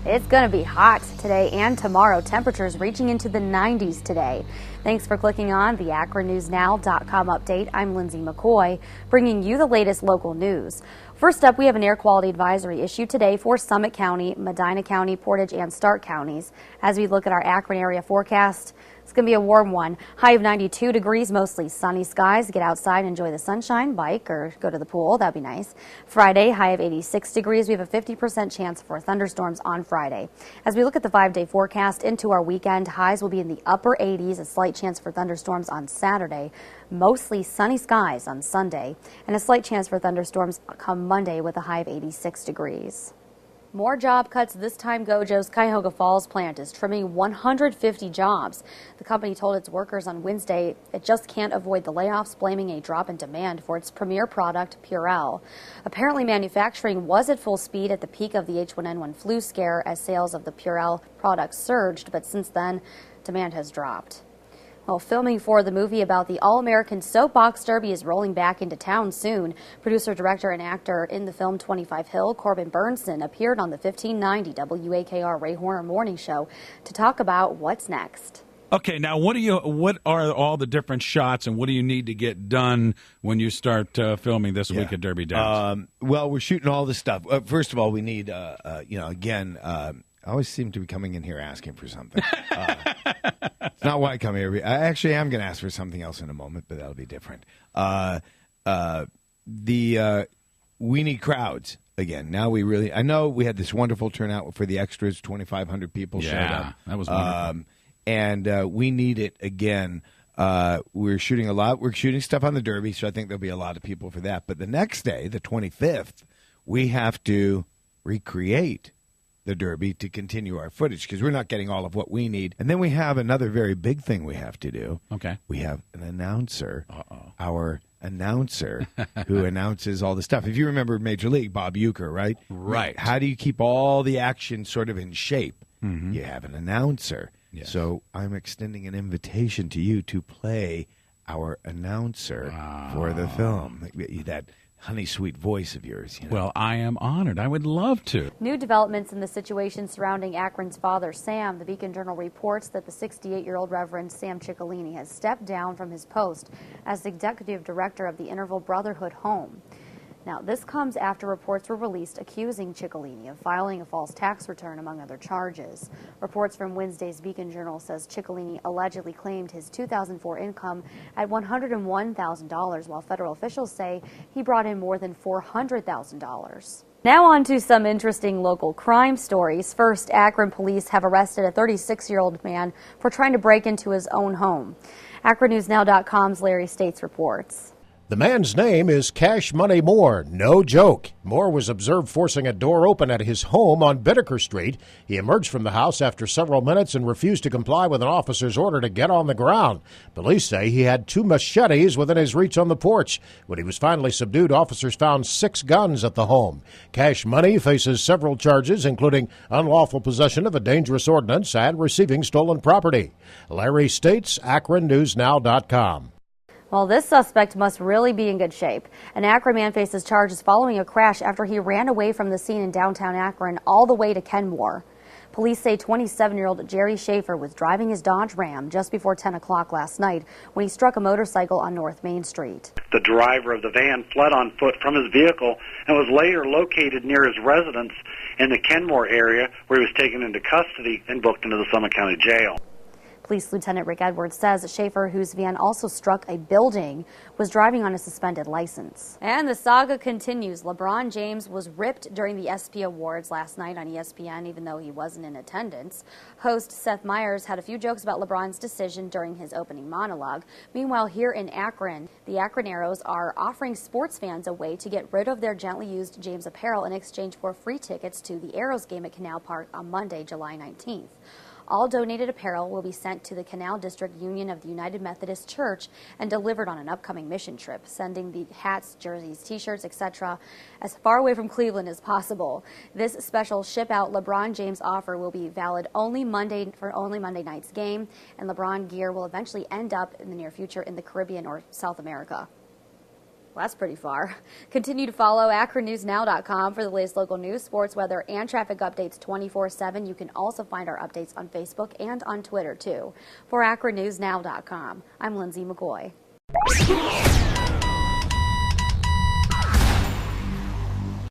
It's going to be hot today and tomorrow. Temperatures reaching into the 90s today. Thanks for clicking on the WAKRNewsNow.com update. I'm Lindsay McCoy, bringing you the latest local news. First up, we have an air quality advisory issued today for Summit County, Medina County, Portage, and Stark counties. As we look at our Akron area forecast, it's going to be a warm one. High of 92 degrees, mostly sunny skies. Get outside, enjoy the sunshine, bike, or go to the pool. That'd be nice. Friday, high of 86 degrees. We have a 50% chance for thunderstorms on Friday. As we look at the 5-day forecast into our weekend, highs will be in the upper 80s, a slight chance for thunderstorms on Saturday. Mostly sunny skies on Sunday, and a slight chance for thunderstorms come Monday with a high of 86 degrees. More job cuts this time. Gojo's Cuyahoga Falls plant is trimming 150 jobs. The company told its workers on Wednesday it just can't avoid the layoffs, blaming a drop in demand for its premier product, Purell. Apparently, manufacturing was at full speed at the peak of the H1N1 flu scare as sales of the Purell products surged, but since then, demand has dropped. Well, filming for the movie about the All-American Soapbox Derby is rolling back into town soon. Producer, director, and actor in the film 25 Hill, Corbin Burnson, appeared on the 1590 WAKR Ray Horner Morning Show to talk about what's next. Okay, now what are all the different shots, and what do you need to get done when you start filming this week at Derby Downs? Well, we're shooting all this stuff. First of all, we need, again, I always seem to be coming in here asking for something. It's not why I come here. I actually am going to ask for something else in a moment, but that'll be different. We need crowds again. Now I know we had this wonderful turnout for the extras. 2,500 people showed up. Yeah, that was wonderful. And we need it again. We're shooting a lot. We're shooting stuff on the Derby, so I think there'll be a lot of people for that. But the next day, the 25th, we have to recreate the Derby to continue our footage because we're not getting all of what we need. And then we have another very big thing we have to do. Okay. We have an announcer, our announcer who announces all the stuff. If you remember Major League, Bob Uecker, right? Right. How do you keep all the action sort of in shape? Mm-hmm. You have an announcer. Yes. So I'm extending an invitation to you to play our announcer for the film. That honey sweet voice of yours. Well, I am honored. I would love to. New developments in the situation surrounding Akron's father, Sam. The Beacon Journal reports that the 68-year-old Reverend Sam Ciccolini has stepped down from his post as executive director of the Interval Brotherhood Home. Now, this comes after reports were released accusing Ciccolini of filing a false tax return, among other charges. Reports from Wednesday's Beacon Journal says Ciccolini allegedly claimed his 2004 income at $101,000, while federal officials say he brought in more than $400,000. Now on to some interesting local crime stories. First, Akron police have arrested a 36-year-old man for trying to break into his own home. AkronNewsNow.com's Larry States reports. The man's name is Cash Money Moore. No joke. Moore was observed forcing a door open at his home on Bittaker Street. He emerged from the house after several minutes and refused to comply with an officer's order to get on the ground. Police say he had 2 machetes within his reach on the porch. When he was finally subdued, officers found 6 guns at the home. Cash Money faces several charges, including unlawful possession of a dangerous ordinance and receiving stolen property. Larry States, AkronNewsNow.com. Well, this suspect must really be in good shape. An Akron man faces charges following a crash after he ran away from the scene in downtown Akron all the way to Kenmore. Police say 27-year-old Jerry Schaefer was driving his Dodge Ram just before 10 o'clock last night when he struck a motorcycle on North Main Street. The driver of the van fled on foot from his vehicle and was later located near his residence in the Kenmore area, where he was taken into custody and booked into the Summit County Jail. Police Lieutenant Rick Edwards says Schaefer, whose van also struck a building, was driving on a suspended license. And the saga continues. LeBron James was ripped during the ESPY Awards last night on ESPN, even though he wasn't in attendance. Host Seth Meyers had a few jokes about LeBron's decision during his opening monologue. Meanwhile, here in Akron, the Akron Arrows are offering sports fans a way to get rid of their gently used James apparel in exchange for free tickets to the Arrows game at Canal Park on Monday, July 19th. All donated apparel will be sent to the Canal District Union of the United Methodist Church and delivered on an upcoming mission trip, sending the hats, jerseys, t-shirts, etc. as far away from Cleveland as possible. This special ship-out LeBron James offer will be valid only Monday night's game, and LeBron gear will eventually end up in the near future in the Caribbean or South America. Well, that's pretty far. Continue to follow AkronNewsNow.com for the latest local news, sports, weather, and traffic updates 24/7. You can also find our updates on Facebook and on Twitter, too. For AkronNewsNow.com, I'm Lindsay McCoy.